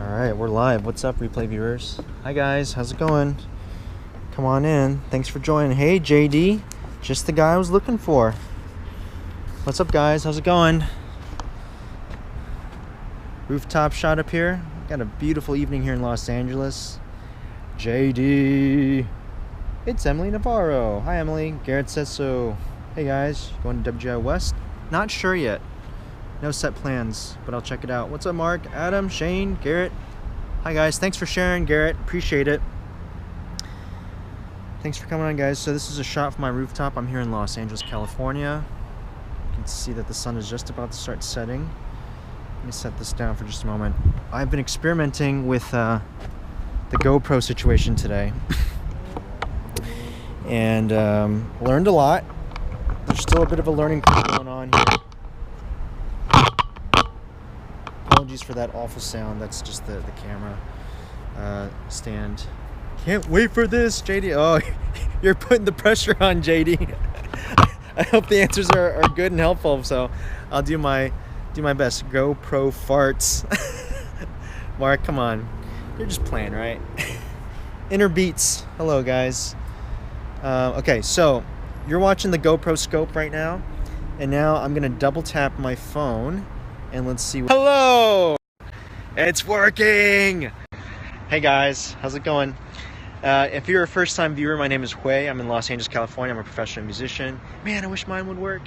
Alright, we're live. What's up, replay viewers? Hi guys, how's it going? Come on in. Thanks for joining. Hey JD, just the guy I was looking for. What's up guys, how's it going? Rooftop shot up here. Got a beautiful evening here in Los Angeles. JD. It's Emily Navarro. Hi Emily. Garrett says so. Hey guys, going to WGI West? Not sure yet. No set plans, but I'll check it out. What's up, Mark, Adam, Shane, Garrett? Hi, guys. Thanks for sharing, Garrett. Appreciate it. Thanks for coming on, guys. So this is a shot from my rooftop. I'm here in Los Angeles, California. You can see that the sun is just about to start setting. Let me set this down for just a moment. I've been experimenting with the GoPro situation today. And learned a lot. There's still a bit of a learning curve going on here. Apologies for that awful sound. That's just the camera stand. Can't wait for this, JD. Oh, you're putting the pressure on, JD. I hope the answers are good and helpful. So I'll do my best. GoPro farts. Mark, come on. You're just playing, right? Inner Beats. Hello, guys. Okay, so you're watching the GoPro scope right now, and now I'm gonna double tap my phone. And let's see. Hello! It's working! Hey guys, how's it going? If you're a first-time viewer, my name is Huei. I'm in Los Angeles, California. I'm a professional musician. Man, I wish mine would work.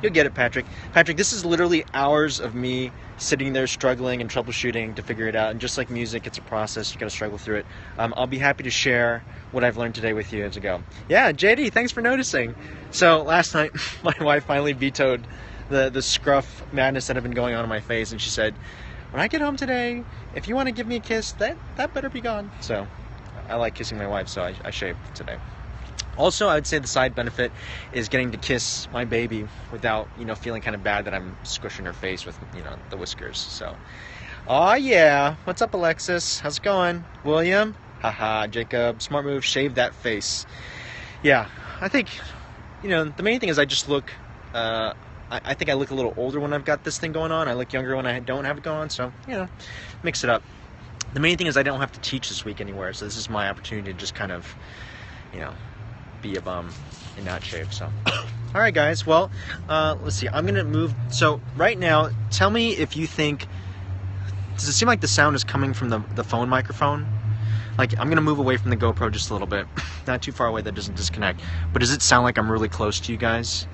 You'll get it, Patrick. Patrick, this is literally hours of me sitting there struggling and troubleshooting to figure it out. And just like music, it's a process. You gotta struggle through it. I'll be happy to share what I've learned today with you as I go. Yeah, JD, thanks for noticing. So last night, my wife finally vetoed the scruff madness that had been going on in my face, and she said, when I get home today, if you want to give me a kiss, that better be gone. So I like kissing my wife, so I shaved today. Also, I would say the side benefit is getting to kiss my baby without, feeling kind of bad that I'm squishing her face with, the whiskers. So, oh yeah, what's up, Alexis? How's it going? William? Haha, Jacob, smart move, shave that face. Yeah, I think, the main thing is I just look, I think I look a little older when I've got this thing going on. I look younger when I don't have it going on, so, mix it up. The main thing is I don't have to teach this week anywhere, so this is my opportunity to just kind of, be a bum and not shave, so. All right, guys, well, let's see. I'm going to move. So right now, tell me if you think, does it seem like the sound is coming from the phone microphone? Like, I'm going to move away from the GoPro just a little bit. Not too far away that doesn't disconnect. But does it sound like I'm really close to you guys?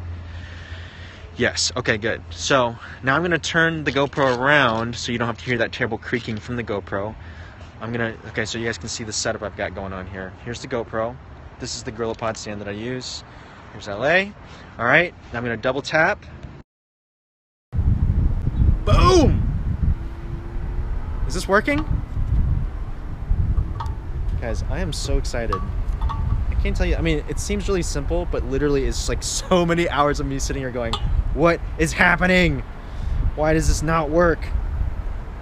Yes, okay, good. So now I'm going to turn the GoPro around so you don't have to hear that terrible creaking from the GoPro. Okay, so you guys can see the setup I've got going on here. Here's the GoPro. This is the GorillaPod stand that I use. Here's LA. All right, now I'm going to double tap. Boom! Is this working? Guys, I am so excited. I can't tell you, it seems really simple, but literally it's like so many hours of me sitting here going, what is happening? Why does this not work?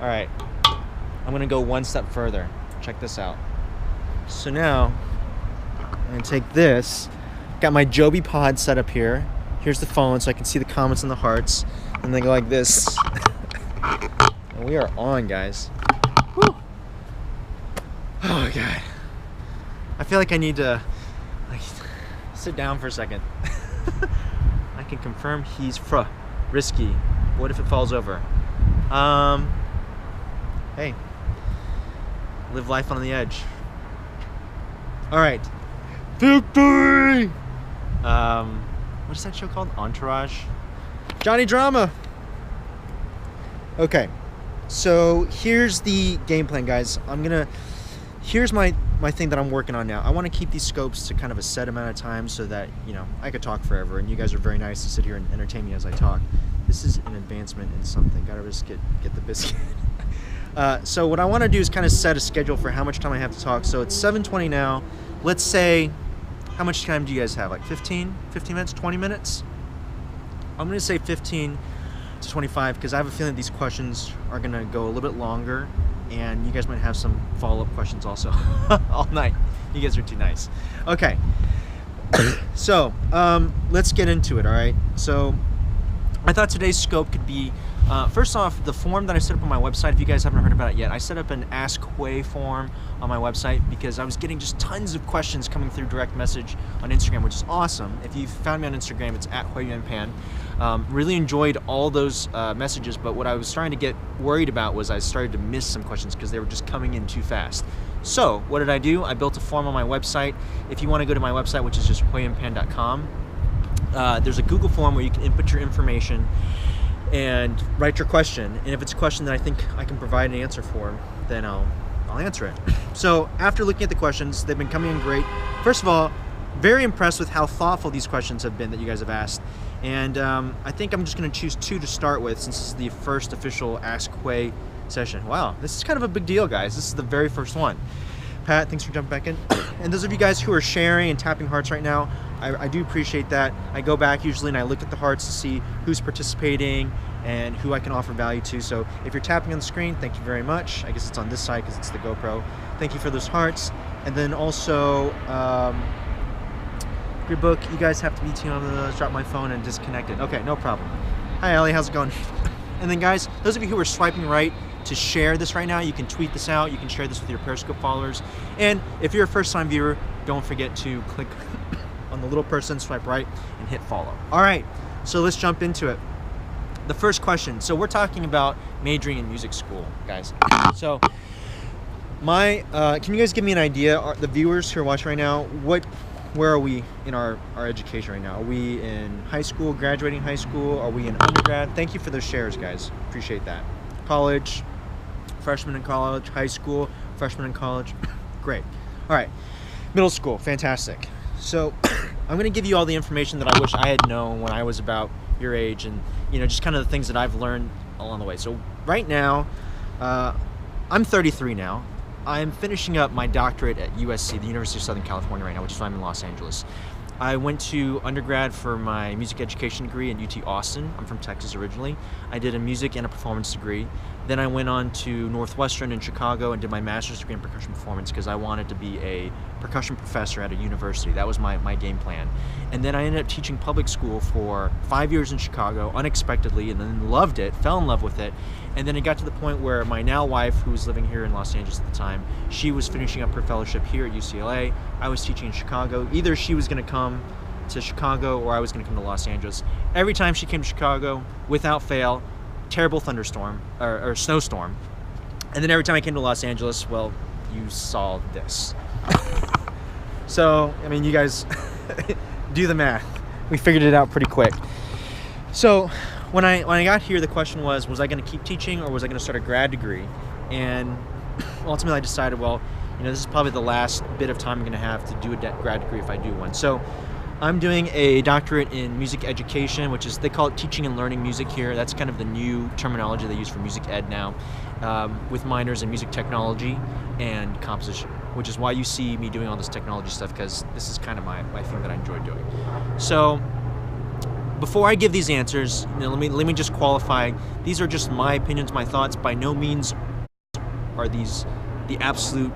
All right, I'm gonna go one step further. Check this out. So now, I'm gonna take this, got my Joby Pod set up here. Here's the phone so I can see the comments and the hearts, and they go like this. And we are on, guys. Woo. Oh God. I feel like I need to sit down for a second. I can confirm he's risky. What if it falls over? Hey, live life on the edge. All right, victory. What is that show called? Entourage. Johnny Drama. Okay, so here's the game plan, guys. Here's my thing that I'm working on now. I want to keep these scopes to kind of a set amount of time so that, I could talk forever, and you guys are very nice to sit here and entertain me as I talk. This is an advancement in something. Gotta just get the biscuit. So what I want to do is kind of set a schedule for how much time I have to talk. So it's 7:20 now. Let's say, how much time do you guys have? Like 15 minutes, 20 minutes? I'm going to say 15 to 25 because I have a feeling these questions are going to go a little bit longer. And you guys might have some follow-up questions also all night. You guys are too nice. Okay. So, let's get into it, all right? So, I thought today's scope could be, first off, the form that I set up on my website. If you guys haven't heard about it yet, I set up an Ask Huei form on my website because I was getting just tons of questions coming through direct message on Instagram, which is awesome. If you found me on Instagram, it's at Huei-Yuan. Really enjoyed all those messages, but what I was starting to get worried about was I started to miss some questions because they were just coming in too fast. So what did I do? I built a form on my website. If you want to go to my website, which is just huei-yuan.com, there's a Google form where you can input your information and write your question. And if it's a question that I think I can provide an answer for, then I'll answer it. So after looking at the questions, they've been coming in great. First of all, very impressed with how thoughtful these questions have been that you guys have asked. And I think I'm just going to choose 2 to start with, since this is the first official Ask Huei session. Wow, this is kind of a big deal, guys. This is the very first one. Pat, thanks for jumping back in. And those of you guys who are sharing and tapping hearts right now, I do appreciate that. I go back usually and I look at the hearts to see who's participating and who I can offer value to. So if you're tapping on the screen, thank you very much. I guess it's on this side because it's the GoPro. Thank you for those hearts. And then also, your book, you guys have to be tuned on the drop my phone and disconnect it. Okay, no problem. Hi, Allie, how's it going? And then guys, those of you who are swiping right to share this right now, you can tweet this out, you can share this with your Periscope followers. And if you're a first-time viewer, don't forget to click on the little person, swipe right, and hit follow. All right, so let's jump into it. The first question, so we're talking about majoring in music school, guys. So can you guys give me an idea, the viewers who are watching right now, where are we in our education right now? Are we in high school, graduating high school? Are we in undergrad? Thank you for those shares, guys. Appreciate that. College, freshman in college, high school, freshman in college. Great. All right, middle school, fantastic. So I'm going to give you all the information that I wish I had known when I was about your age, and just kind of the things that I've learned along the way. So right now, I'm 33 now. I'm finishing up my doctorate at USC, the University of Southern California right now, which is why I'm in Los Angeles. I went to undergrad for my music education degree at UT Austin. I'm from Texas originally. I did a music and a performance degree. Then I went on to Northwestern in Chicago and did my master's degree in percussion performance because I wanted to be a percussion professor at a university. That was my game plan. And then I ended up teaching public school for 5 years in Chicago unexpectedly, and then loved it, fell in love with it. And then it got to the point where my now wife, who was living here in Los Angeles at the time, she was finishing up her fellowship here at UCLA. I was teaching in Chicago. Either she was going to come to Chicago or I was going to come to Los Angeles. Every time she came to Chicago, without fail, terrible thunderstorm or snowstorm. And then every time I came to Los Angeles, well, you saw this. So, I mean, you guys do the math. We figured it out pretty quick. So when I got here, the question was I going to keep teaching or was I going to start a grad degree? And ultimately I decided, well, this is probably the last bit of time I'm going to have to do a grad degree if I do one. So I'm doing a doctorate in music education, which is, they call it teaching and learning music here. That's kind of the new terminology they use for music ed now, with minors in music technology and composition, which is why you see me doing all this technology stuff, because this is kind of my thing that I enjoy doing. So before I give these answers, let me just qualify. These are just my opinions, my thoughts. By no means are these the absolute,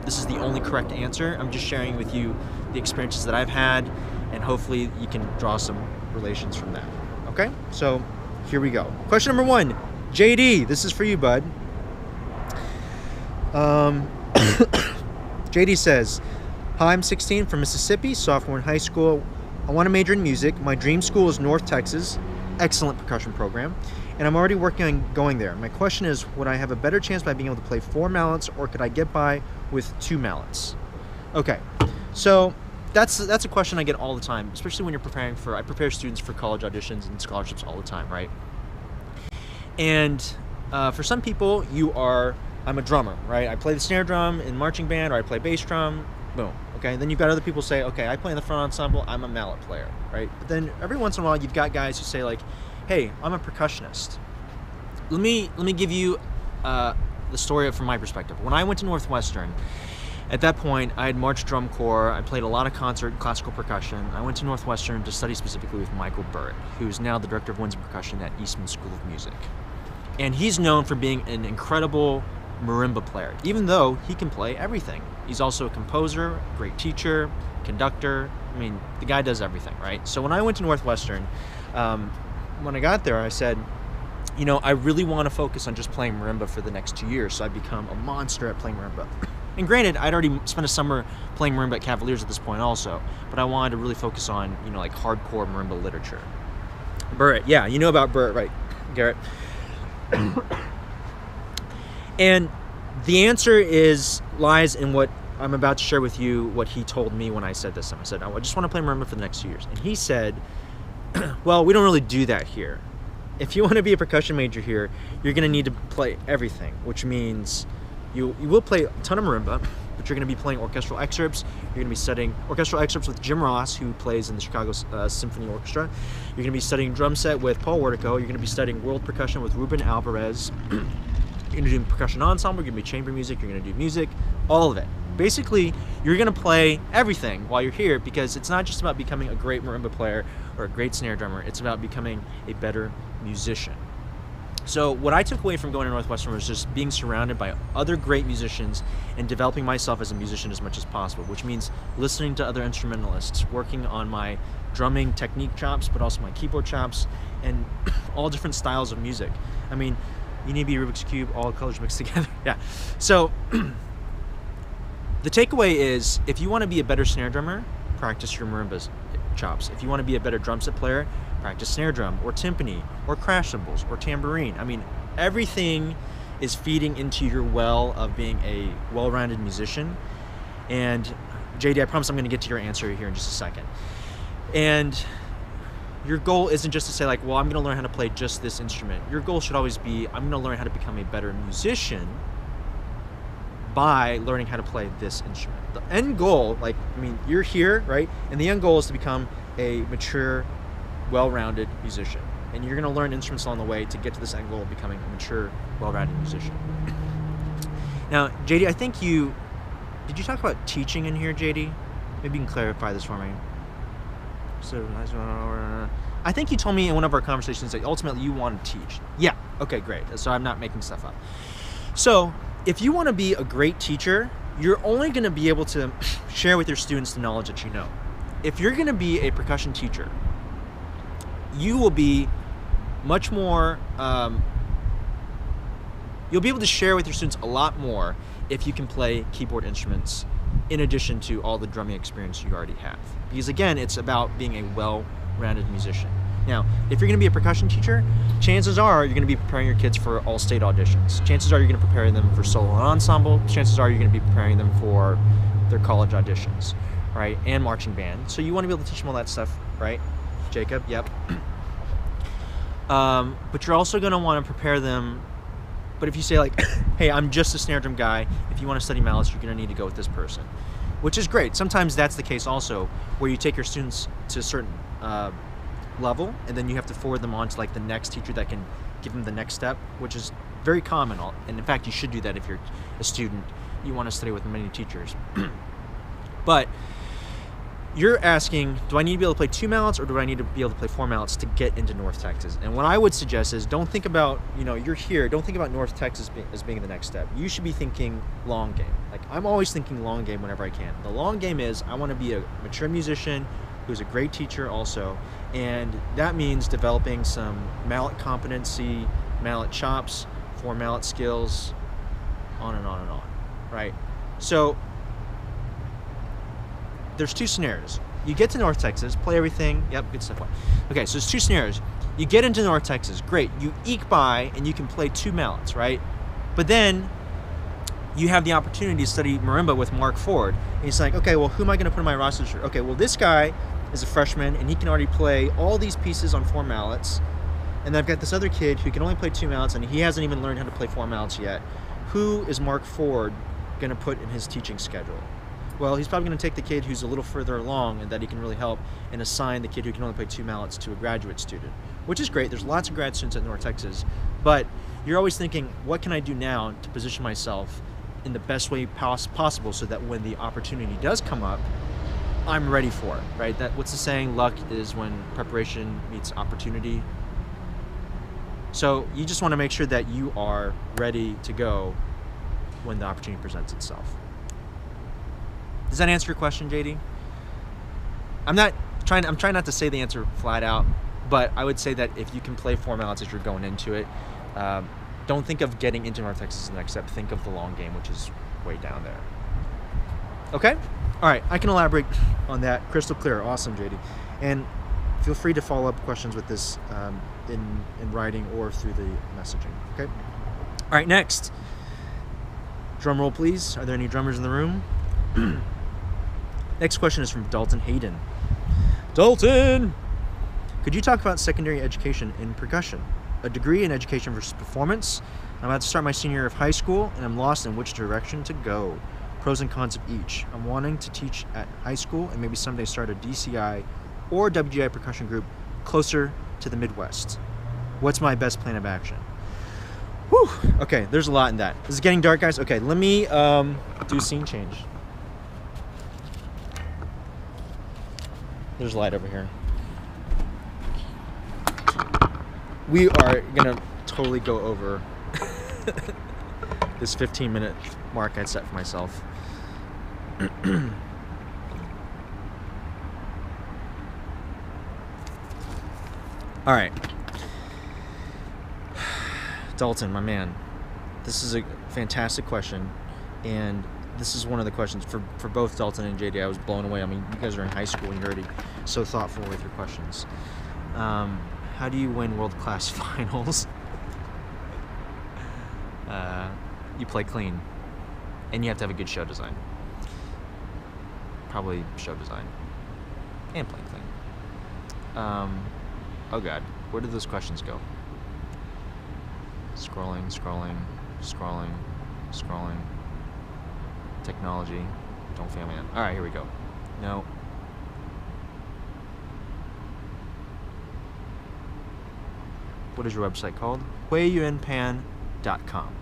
this is the only correct answer. I'm just sharing with you the experiences that I've had, and hopefully you can draw some relations from that. Okay, so here we go. Question number 1, JD, this is for you, bud. JD says, hi, I'm 16 from Mississippi, sophomore in high school. I want to major in music. My dream school is North Texas, excellent percussion program, and I'm already working on going there. My question is, would I have a better chance by being able to play 4 mallets, or could I get by with 2 mallets? Okay, so that's a question I get all the time, especially when you're preparing I prepare students for college auditions and scholarships all the time, right? And for some people, I'm a drummer, right? I play the snare drum in marching band, or I play bass drum, boom, okay? And then you've got other people say, okay, I play in the front ensemble, I'm a mallet player, right? But then every once in a while, you've got guys who say like, hey, I'm a percussionist. Let me give you the story from my perspective. When I went to Northwestern, at that point, I had marched drum corps. I played a lot of concert, classical percussion. I went to Northwestern to study specifically with Michael Burritt, who's now the director of winds and percussion at Eastman School of Music. And he's known for being an incredible marimba player, even though he can play everything. He's also a composer, great teacher, conductor. I mean, the guy does everything, right? So when I went to Northwestern, when I got there, I said, you know, I really want to focus on just playing marimba for the next 2 years, so I become a monster at playing marimba. And granted, I'd already spent a summer playing marimba at Cavaliers at this point also, but I wanted to really focus on, you know, like hardcore marimba literature. Burritt, yeah, you know about Burritt, right, Garrett? And the answer lies in what I'm about to share with you, what he told me when I said this. I said, I just want to play marimba for the next 2 years. And he said, well, we don't really do that here. If you want to be a percussion major here, you're going to need to play everything, which means you will play a ton of marimba, but you're going to be playing orchestral excerpts. You're going to be studying orchestral excerpts with Jim Ross, who plays in the Chicago Symphony Orchestra. You're going to be studying drum set with Paul Wertico. You're going to be studying world percussion with Ruben Alvarez. You're going to do percussion ensemble. You're going to be chamber music. You're going to do music, all of it. Basically, you're going to play everything while you're here, because it's not just about becoming a great marimba player or a great snare drummer. It's about becoming a better musician. So what I took away from going to Northwestern was just being surrounded by other great musicians and developing myself as a musician as much as possible, which means listening to other instrumentalists, working on my drumming technique chops, but also my keyboard chops, and all different styles of music. I mean, you need to be Rubik's Cube, all colors mixed together. Yeah. So the takeaway is, if you want to be a better snare drummer, practice your marimba chops. If you want to be a better drum set player, practice snare drum or timpani or crash cymbals or tambourine. I mean, everything is feeding into your well of being a well-rounded musician. And JD, I promise I'm going to get to your answer here in just a second. And your goal isn't just to say like, well, I'm going to learn how to play just this instrument. Your goal should always be, I'm going to learn how to become a better musician by learning how to play this instrument. The end goal, like, I mean, you're here, right? And the end goal is to become a mature, well-rounded musician. And you're going to learn instruments along the way to get to this end goal of becoming a mature, well-rounded musician. Now, JD, I think did you talk about teaching in here, JD? Maybe you can clarify this for me. So, I think you told me in one of our conversations that ultimately you want to teach. Yeah, okay, great. So I'm not making stuff up. So, if you want to be a great teacher, you're only going to be able to share with your students the knowledge that you know. If you're going to be a percussion teacher, you will be much more, you'll be able to share with your students a lot more if you can play keyboard instruments in addition to all the drumming experience you already have. Because again, it's about being a well-rounded musician. Now, if you're going to be a percussion teacher, chances are you're going to be preparing your kids for all-state auditions. Chances are you're going to prepare them for solo and ensemble. Chances are you're going to be preparing them for their college auditions, right? And marching band. So you want to be able to teach them all that stuff, right? Jacob, yep. But you're also going to want to prepare them. But if you say like, hey, I'm just a snare drum guy, if you want to study mallets, you're going to need to go with this person, which is great. Sometimes that's the case also, where you take your students to a certain level, and then you have to forward them on to like the next teacher that can give them the next step, which is very common. And in fact, you should do that if you're a student. You want to study with many teachers. But you're asking, do I need to be able to play 2 mallets, or do I need to be able to play 4 mallets to get into North Texas? And what I would suggest is, don't think about, you're here, don't think about North Texas as being the next step. You should be thinking long game. Like, I'm always thinking long game whenever I can. The long game is, I want to be a mature musician who's a great teacher also, and that means developing some mallet competency, mallet chops, 4 mallet skills, on and on and on, right? So there's 2 scenarios. You get to North Texas, play everything. Yep, good stuff. Okay, so there's 2 scenarios. You get into North Texas, great. You eke by and you can play 2 mallets, right? But then you have the opportunity to study marimba with Mark Ford. And he's like, okay, well, who am I going to put in my roster? Okay, well, this guy is a freshman and he can already play all these pieces on 4 mallets. And I've got this other kid who can only play 2 mallets and he hasn't even learned how to play 4 mallets yet. Who is Mark Ford going to put in his teaching schedule? Well, he's probably going to take the kid who's a little further along and that he can really help, and assign the kid who can only play 2 mallets to a graduate student, which is great. There's lots of grad students at North Texas, but you're always thinking, what can I do now to position myself in the best way possible so that when the opportunity does come up, I'm ready for it, right? What's the saying? Luck is when preparation meets opportunity. So you just want to make sure that you are ready to go when the opportunity presents itself. Does that answer your question, JD? I'm trying not to say the answer flat out, But I would say that if you can play 4 mallets as you're going into it, don't think of getting into North Texas as the next step. Think of the long game, which is way down there. Okay? All right, I can elaborate on that. Crystal clear. Awesome, JD. And feel free to follow up questions with this in writing or through the messaging. Okay? All right, next. Drum roll, please. Are there any drummers in the room? Next question is from Dalton Hayden. Dalton! Could you talk about secondary education in percussion? A degree in education versus performance. I'm about to start my senior year of high school, and I'm lost in which direction to go. Pros and cons of each. I'm wanting to teach at high school and maybe someday start a DCI or WGI percussion group closer to the Midwest. What's my best plan of action? Whew. Okay, there's a lot in that. This is getting dark, guys. Okay, let me do scene change. There's light over here. We are gonna totally go over this 15-minute mark I'd set for myself. All right. Dalton, my man, this is a fantastic question, and this is one of the questions for both Dalton and JD. I was blown away. I mean, you guys are in high school and you're already so thoughtful with your questions. How do you win world-class finals? You play clean, and you have to have a good show design. Probably show design, and play clean. Oh God, where did those questions go? Scrolling. Technology, don't fail me. All right, here we go. No. What is your website called? Huei-Yuan.com.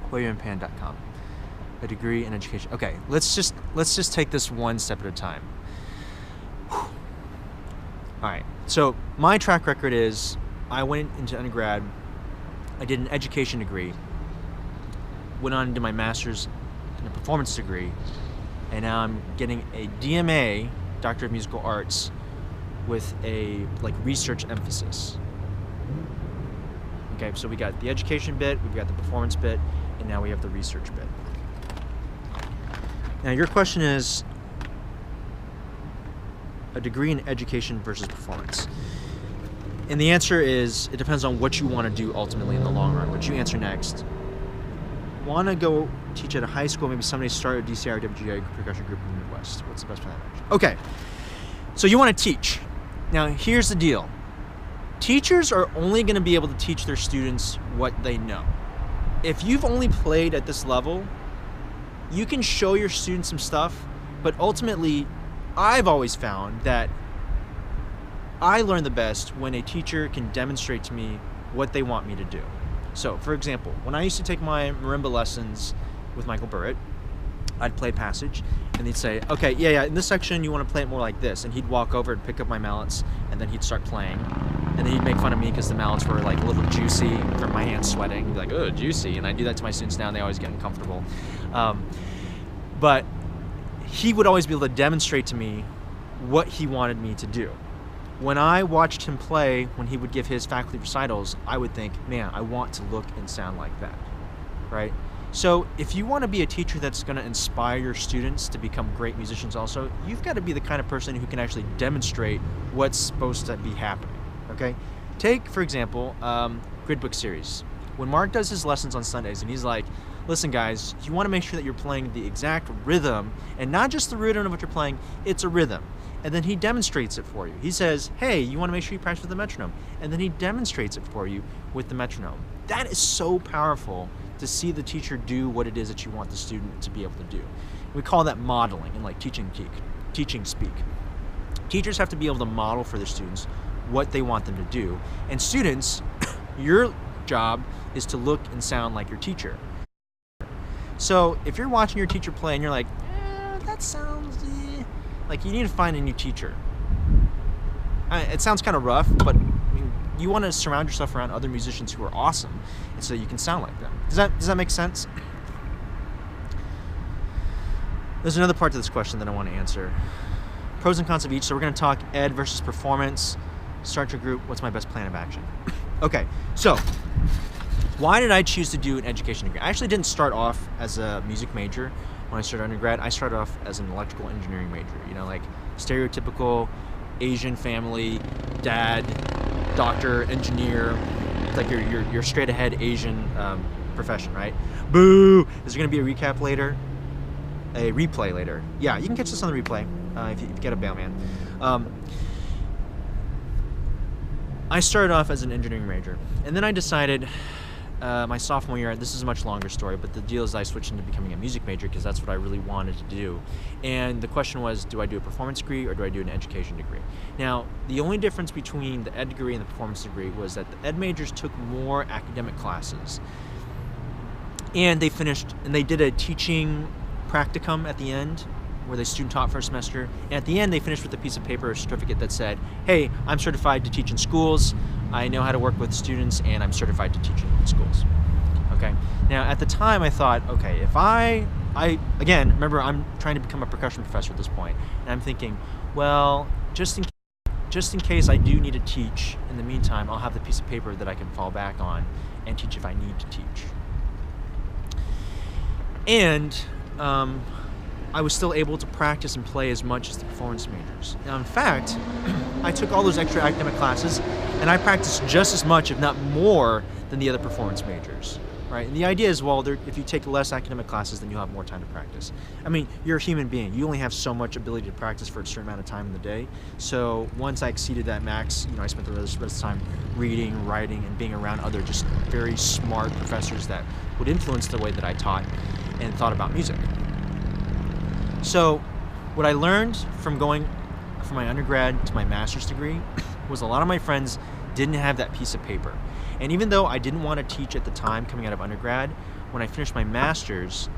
Huei-Yuan.com. A degree in education. Okay, let's just take this one step at a time. Whew. All right. So my track record is I went into undergrad. I did an education degree. Went on to my master's in a performance degree, and now I'm getting a DMA, Doctor of Musical Arts, with a research emphasis. Okay, so we got the education bit, we've got the performance bit, and now we have the research bit. Now your question is a degree in education versus performance. And the answer is, it depends on what you want to do ultimately in the long run. What you answer next. Want to go teach at a high school, maybe someday start a DCI or WGI percussion group in the Midwest. What's the best plan? Okay, so you want to teach. Now here's the deal. Teachers are only going to be able to teach their students what they know. If you've only played at this level, you can show your students some stuff, but ultimately, I've always found that I learn the best when a teacher can demonstrate to me what they want me to do. So, for example, when I used to take my marimba lessons with Michael Burritt, I'd play passage, and he'd say, okay, yeah, in this section you want to play it more like this, and he'd walk over and pick up my mallets, and then he'd start playing, and then he'd make fun of me because the mallets were a little juicy from my hands sweating. He'd be like, oh, juicy, and I do that to my students now, and they always get uncomfortable. But he would always be able to demonstrate to me what he wanted me to do. When I watched him play, when he would give his faculty recitals, I would think, man, I want to look and sound like that, right? So if you want to be a teacher that's going to inspire your students to become great musicians also, you've got to be the kind of person who can actually demonstrate what's supposed to be happening, okay? Take, for example, grid book series. When Mark does his lessons on Sundays and he's like, listen guys, you want to make sure that you're playing the exact rhythm, and not just the rhythm of what you're playing, it's a rhythm. And then he demonstrates it for you. He says, hey, you want to make sure you practice with the metronome. And then he demonstrates it for you with the metronome. That is so powerful to see the teacher do what it is that you want the student to be able to do. We call that modeling in teaching speak. Teachers have to be able to model for their students what they want them to do. And students, your job is to look and sound like your teacher. So if you're watching your teacher play and you're like, that sounds... you need to find a new teacher. It sounds kind of rough, but you want to surround yourself around other musicians who are awesome, and so you can sound like them. Does that make sense? There's another part to this question that I want to answer. Pros and cons of each. So we're going to talk ed versus performance. start your group, what's my best plan of action? Okay, so why did I choose to do an education degree? I actually didn't start off as a music major when I started undergrad. I started off as an electrical engineering major, you know, like stereotypical Asian family, dad, doctor, engineer, like your straight ahead Asian profession, right? Boo! Is there gonna be a recap later? A replay later? Yeah, you can catch this on the replay if you get a bail, man. I started off as an engineering major, and then I decided my sophomore year, this is a much longer story, but the deal is I switched into becoming a music major because that's what I really wanted to do. And the question was, do I do a performance degree or do I do an education degree? Now, the only difference between the ed degree and the performance degree was that the ed majors took more academic classes. And they did a teaching practicum at the end, where they student taught for a semester, and at the end they finished with a piece of paper or certificate that said, hey, I'm certified to teach in schools, I know how to work with students, and I'm certified to teach in schools. Okay. Now at the time I thought, okay, if I again, remember, I'm trying to become a percussion professor at this point, and I'm thinking, well, just in case I do need to teach, in the meantime, I'll have the piece of paper that I can fall back on and teach if I need to teach. And I was still able to practice and play as much as the performance majors. Now, in fact, I took all those extra academic classes and I practiced just as much, if not more, than the other performance majors, right? And the idea is, well, if you take less academic classes, then you'll have more time to practice. I mean, you're a human being. You only have so much ability to practice for a certain amount of time in the day. So once I exceeded that max, you know, I spent the rest of the time reading, writing, and being around other just very smart professors that would influence the way that I taught and thought about music. So what I learned from going from my undergrad to my master's degree was a lot of my friends didn't have that piece of paper. And even though I didn't want to teach at the time coming out of undergrad, when I finished my master's,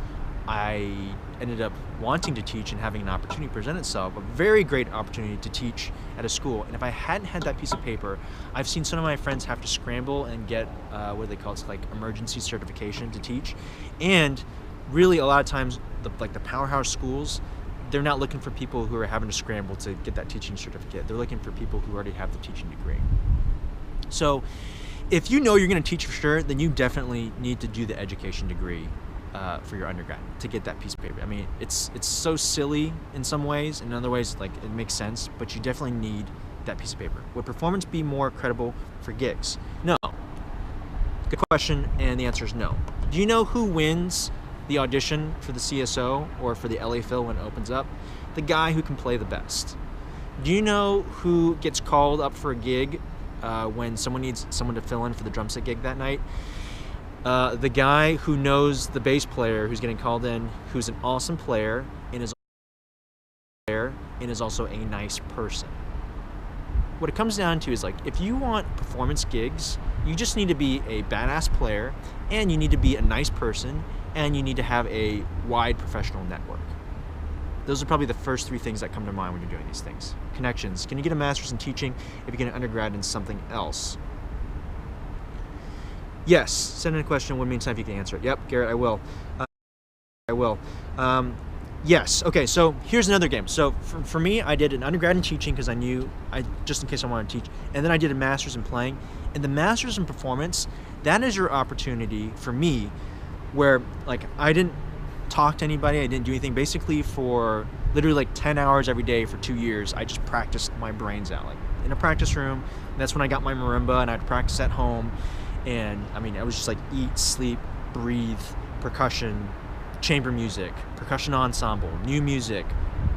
I ended up wanting to teach and having an opportunity present itself, a very great opportunity to teach at a school. And if I hadn't had that piece of paper, I've seen some of my friends have to scramble and get, what do they call it, it's like emergency certification to teach. And really a lot of times, the powerhouse schools, they're not looking for people who are having to scramble to get that teaching certificate. They're looking for people who already have the teaching degree. So if you know you're going to teach for sure, then you definitely need to do the education degree for your undergrad to get that piece of paper. I mean, it's so silly in some ways, in other ways, like, it makes sense, but you definitely need that piece of paper. Would performance be more credible for gigs? No. Good question, and the answer is no. Do you know who wins the audition for the CSO or for the LA Phil when it opens up? The guy who can play the best. Do you know who gets called up for a gig when someone needs someone to fill in for the drum set gig that night? The guy who knows the bass player who's getting called in, who's an awesome player and is also a nice person. What it comes down to is, like, if you want performance gigs, you just need to be a badass player, and you need to be a nice person, and you need to have a wide professional network. Those are probably the first three things that come to mind when you're doing these things. Connections. Can you get a master's in teaching if you get an undergrad in something else? Yes. Send in a question. When meantime, if you can answer it. Yep, Garrett, I will. Yes. Okay, so here's another game. So for me, I did an undergrad in teaching because just in case I wanted to teach, and then I did a master's in playing. And the master's in performance, that is your opportunity for me, where, like, I didn't talk to anybody, I didn't do anything. Basically, for literally like 10 hours every day for 2 years, I just practiced my brains out, like in a practice room. That's when I got my marimba, and I'd practice at home. And I mean, I was just like eat, sleep, breathe, percussion, chamber music, percussion ensemble, new music,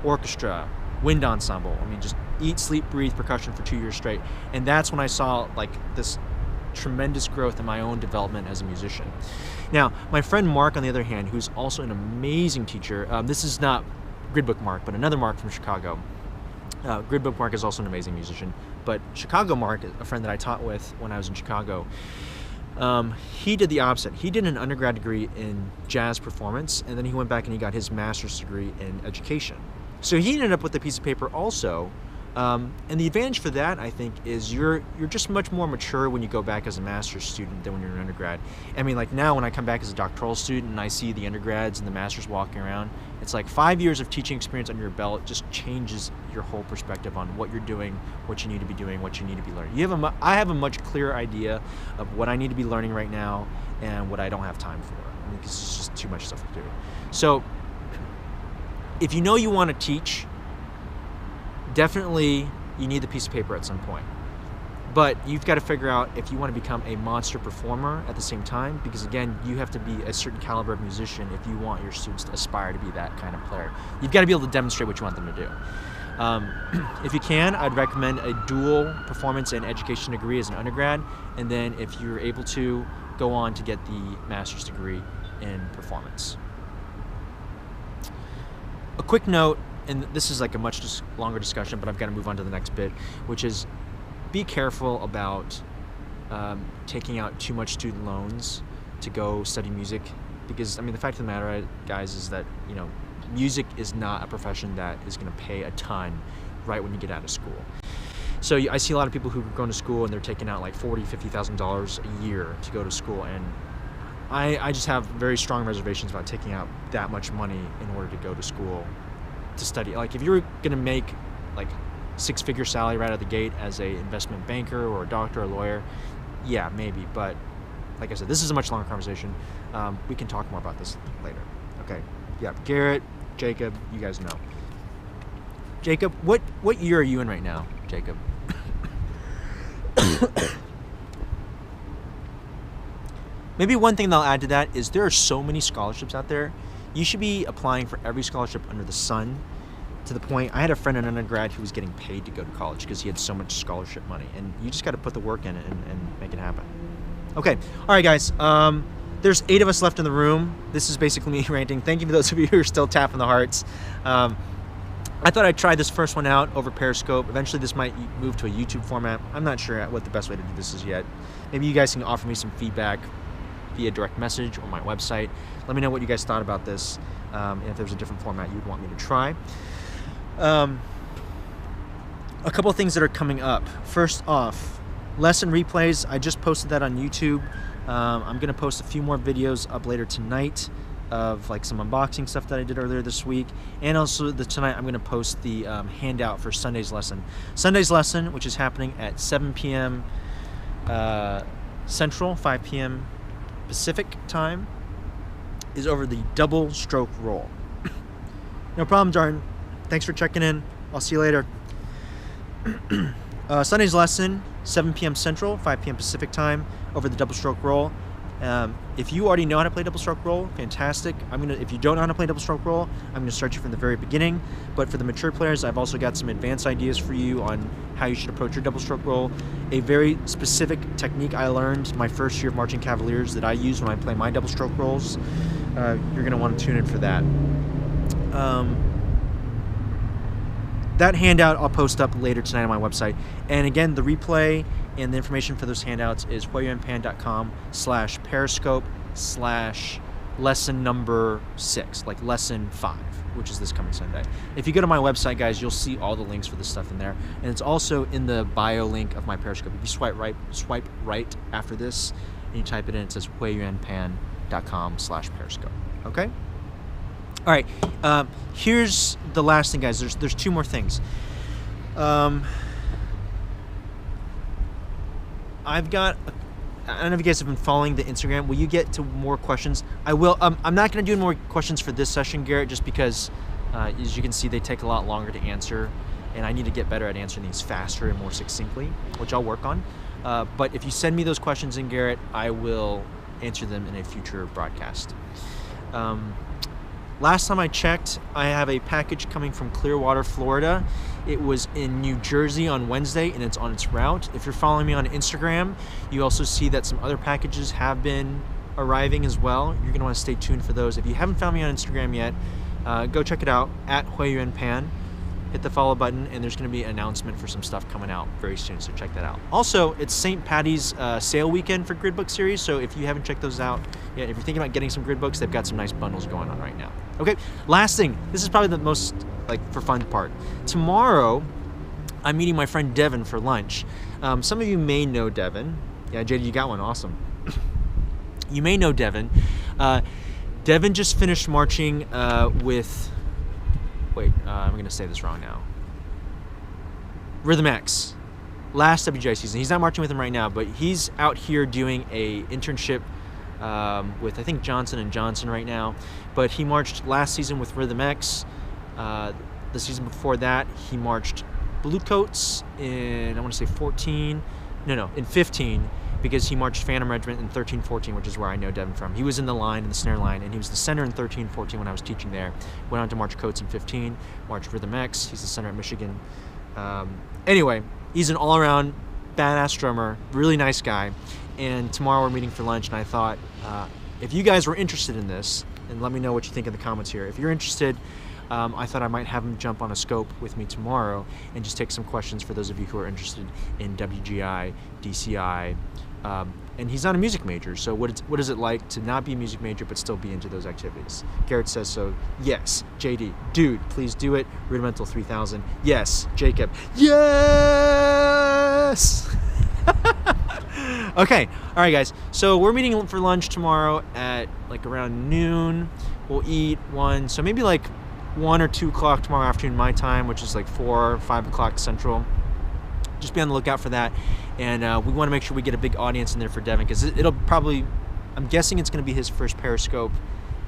orchestra, wind ensemble. I mean, just eat, sleep, breathe, percussion for 2 years straight. And that's when I saw, like, this tremendous growth in my own development as a musician. Now, my friend Mark, on the other hand, who's also an amazing teacher, this is not Gridbook Mark, but another Mark from Chicago. Gridbook Mark is also an amazing musician, but Chicago Mark, a friend that I taught with when I was in Chicago, he did the opposite. He did an undergrad degree in jazz performance, and then he went back and he got his master's degree in education. So he ended up with a piece of paper also, And the advantage for that, I think, is you're just much more mature when you go back as a master's student than when you're an undergrad. I mean, like now when I come back as a doctoral student and I see the undergrads and the masters walking around, it's like 5 years of teaching experience under your belt just changes your whole perspective on what you're doing, what you need to be doing, what you need to be learning. I have a much clearer idea of what I need to be learning right now and what I don't have time for. I mean, because it's just too much stuff to do. So if you know you want to teach, definitely you need the piece of paper at some point. But you've got to figure out if you want to become a monster performer at the same time, because again, you have to be a certain caliber of musician if you want your students to aspire to be that kind of player. You've got to be able to demonstrate what you want them to do. If you can, I'd recommend a dual performance and education degree as an undergrad, and then if you're able to, go on to get the master's degree in performance. A quick note, and this is like a much longer discussion, but I've got to move on to the next bit, which is be careful about taking out too much student loans to go study music, because I mean the fact of the matter, guys, is that music is not a profession that is going to pay a ton right when you get out of school. So I see a lot of people who are going to school and they're taking out like $40,000, $50,000 a year to go to school, and I just have very strong reservations about taking out that much money in order to go to school to study. Like if you were going to make like six-figure salary right out of the gate as a investment banker or a doctor or a lawyer, yeah, maybe. But like I said, this is a much longer conversation. We can talk more about this later. Okay. Yeah, Garrett, Jacob, you guys know. Jacob, what year are you in right now, Jacob? Maybe one thing that I'll add to that is there are so many scholarships out there. You should be applying for every scholarship under the sun, to the point I had a friend in undergrad who was getting paid to go to college because he had so much scholarship money, and you just got to put the work in it and make it happen. Okay, all right, guys. There's 8 of us left in the room. This is basically me ranting. Thank you for those of you who are still tapping the hearts. I thought I'd try this first one out over Periscope. Eventually this might move to a YouTube format. I'm not sure what the best way to do this is yet. Maybe you guys can offer me some feedback via direct message or my website. Let me know what you guys thought about this, and if there's a different format you'd want me to try. A couple of things that are coming up. First off, lesson replays. I just posted that on YouTube. I'm going to post a few more videos up later tonight of like some unboxing stuff that I did earlier this week, and also tonight I'm going to post the handout for Sunday's lesson. Sunday's lesson, which is happening at 7 p.m. Central, 5 p.m. Pacific time, is over the double stroke roll. No problem, Jordan. Thanks for checking in. I'll see you later. Sunday's lesson, 7 p.m. Central, 5 p.m. Pacific time, over the double stroke roll. If you already know how to play double stroke roll, fantastic. If you don't know how to play double stroke roll, I'm gonna start you from the very beginning. But for the mature players, I've also got some advanced ideas for you on how you should approach your double stroke roll. A very specific technique I learned my first year of Marching Cavaliers that I use when I play my double stroke rolls. You're gonna want to tune in for that. That handout I'll post up later tonight on my website. And again, the replay and the information for those handouts is hueyuanpan.com/periscope/lesson number 6, like lesson 5, which is this coming Sunday. If you go to my website, guys, you'll see all the links for this stuff in there. And it's also in the bio link of my Periscope. If you swipe right after this and you type it in, it says hueyuanpan.com/periscope. Okay? All right, here's the last thing, guys. There's 2 more things. I've got, I don't know if you guys have been following the Instagram. Will you get to more questions? I will. I'm not going to do more questions for this session, Garrett, just because, as you can see, they take a lot longer to answer, and I need to get better at answering these faster and more succinctly, which I'll work on. But if you send me those questions in, Garrett, I will answer them in a future broadcast. Last time I checked, I have a package coming from Clearwater, Florida. It was in New Jersey on Wednesday, and it's on its route. If you're following me on Instagram, you also see that some other packages have been arriving as well. You're going to want to stay tuned for those. If you haven't found me on Instagram yet, go check it out, at Huei-Yuan. Hit the follow button, and there's going to be an announcement for some stuff coming out very soon, so check that out. Also, it's St. Patty's sale weekend for grid book series, so if you haven't checked those out yet, if you're thinking about getting some grid books, they've got some nice bundles going on right now. Okay, last thing. This is probably the most for fun part. Tomorrow, I'm meeting my friend Devin for lunch. Some of you may know Devin. Yeah, JD, you got one. Awesome. You may know Devin. Devin just finished marching with... Wait, I'm going to say this wrong now. Rhythm X. Last WGI season. He's not marching with him right now, but he's out here doing a internship with, I think, Johnson & Johnson right now. But he marched last season with Rhythm X. The season before that, he marched Bluecoats in, I want to say 14. No, in 15, because he marched Phantom Regiment in 13-14, which is where I know Devin from. He was in the line, in the snare line, and he was the center in 13-14 when I was teaching there. Went on to march Coats in 15, marched Rhythm X. He's the center at Michigan. Anyway, he's an all-around badass drummer, really nice guy. And tomorrow we're meeting for lunch, and I thought, if you guys were interested in this, and let me know what you think in the comments here. If you're interested, I thought I might have him jump on a scope with me tomorrow and just take some questions for those of you who are interested in WGI, DCI. And he's not a music major, so what is it like to not be a music major but still be into those activities? Garrett says so. Yes. JD, dude, please do it. Rudimental 3000. Yes. Jacob, yes. Okay, all right, guys. So we're meeting for lunch tomorrow at like around noon. We'll eat one, so maybe like 1 or 2 o'clock tomorrow afternoon my time, which is like 4 or 5 o'clock Central. Just be on the lookout for that. And we want to make sure we get a big audience in there for Devin, because it'll probably, I'm guessing it's going to be his first Periscope,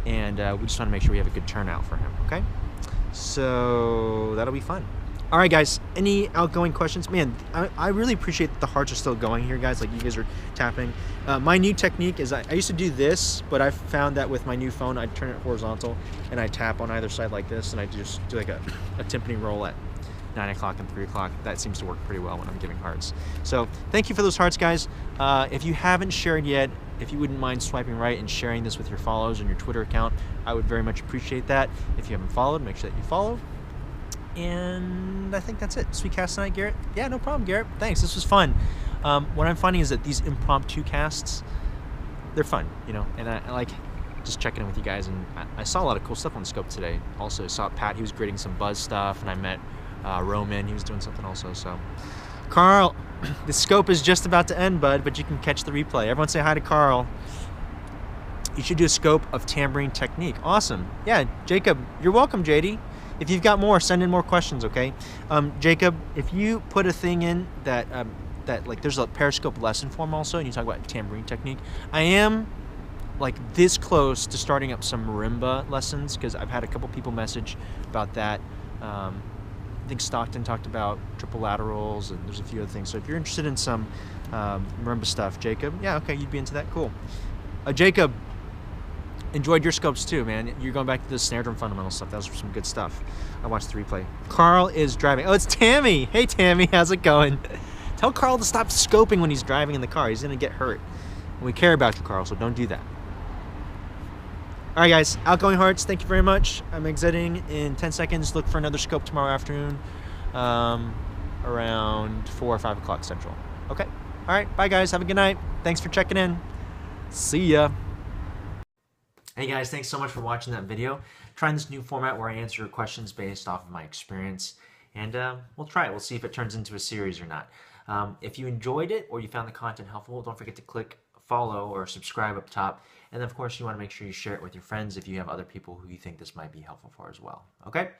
and we just want to make sure we have a good turnout for him, okay? So that'll be fun. All right, guys, any outgoing questions? Man, I really appreciate that the hearts are still going here, guys, like you guys are tapping. My new technique is I used to do this, but I found that with my new phone, I turn it horizontal, and I tap on either side like this, and I just do like a timpani roll at 9 o'clock and 3 o'clock. That seems to work pretty well when I'm giving hearts. So thank you for those hearts, guys. If you haven't shared yet, if you wouldn't mind swiping right and sharing this with your followers and your Twitter account, I would very much appreciate that. If you haven't followed, make sure that you follow. And I think that's it. Sweet cast tonight, Garrett? Yeah, no problem, Garrett. Thanks. This was fun. What I'm finding is that these impromptu casts, they're fun, you know, and I like just checking in with you guys. And I saw a lot of cool stuff on the scope today. Also, I saw Pat, he was grading some Buzz stuff, and I met Roman, he was doing something also. So, Carl, the scope is just about to end, bud, but you can catch the replay. Everyone say hi to Carl. You should do a scope of tambourine technique. Awesome. Yeah, Jacob, you're welcome, JD. If you've got more, send in more questions, okay? Jacob, if you put a thing in that, like there's a Periscope lesson form also, and you talk about tambourine technique, I am like this close to starting up some marimba lessons, because I've had a couple people message about that. I think Stockton talked about triple laterals, and there's a few other things. So if you're interested in some marimba stuff, Jacob, yeah, okay, you'd be into that. Cool. Jacob, enjoyed your scopes too, man. You're going back to the snare drum fundamental stuff. That was some good stuff. I watched the replay. Carl is driving. Oh, it's Tammy. Hey, Tammy, how's it going? Tell Carl to stop scoping when he's driving in the car. He's going to get hurt. And we care about you, Carl, so don't do that. All right, guys. Outgoing hearts, thank you very much. I'm exiting in 10 seconds. Look for another scope tomorrow afternoon around 4 or 5 o'clock Central. Okay? All right. Bye, guys. Have a good night. Thanks for checking in. See ya. Hey guys, thanks so much for watching that video. Trying this new format where I answer your questions based off of my experience, and we'll try it. We'll see if it turns into a series or not. If you enjoyed it or you found the content helpful, don't forget to click follow or subscribe up top. And then of course you want to make sure you share it with your friends if you have other people who you think this might be helpful for as well. Okay?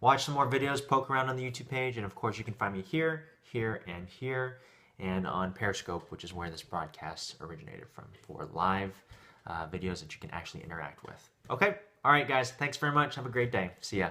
Watch some more videos, poke around on the YouTube page, and of course you can find me here, here, and on Periscope, which is where this broadcast originated from, for live videos that you can actually interact with. Okay? All right, guys. Thanks very much. Have a great day. See ya.